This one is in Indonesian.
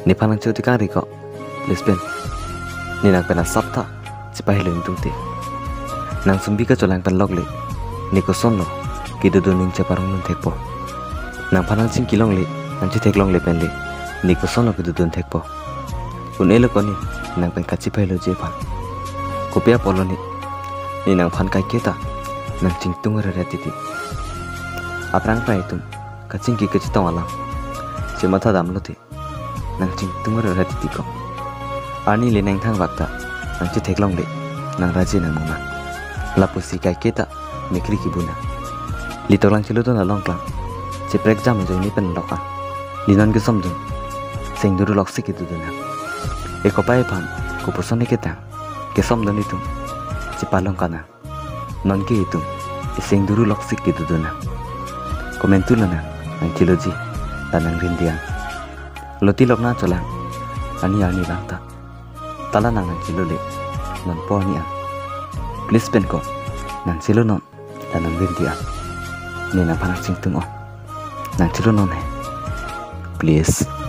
ni panang chu ti ka ri ko Lisbon ni nang pena sapta cipai leng tung ti nang sumbi ka cholang pen lok le ni ko son lo ki du ning cha parang nun thek po nang panang sing kilong le nang chi thek long le pen le ni ko son lo ki du thek po un ele ko ni nang pen ka cipai lo je pan ko pia polo ni nang phan kai ke ta nang ching tung ra ti ti aprang pai tum ka ching ki ke chi tong alam che matha dam lo ti nang ching tung ra ti ti ko ani le nang thang bakta nang chi thek long le nang raji nang mama lapu si kai ke ta mikri ki buna li to lang chi lo to na long klang che prek jam jo ni pen loka li nan ke som dun sing du lok si ki du na e ko pai pan ko person ni ke ta ke som dun ni tum chi palong kana non ke itum sing du lok si ki du na komentu na nang chi lo ji ta nang rin dia loti lok na cholang ani lang ta tala nang chi lo le non po ni a please pen ko nang chi lo non ta nang rin dia ni na panak sing tung on nang chi lo non he please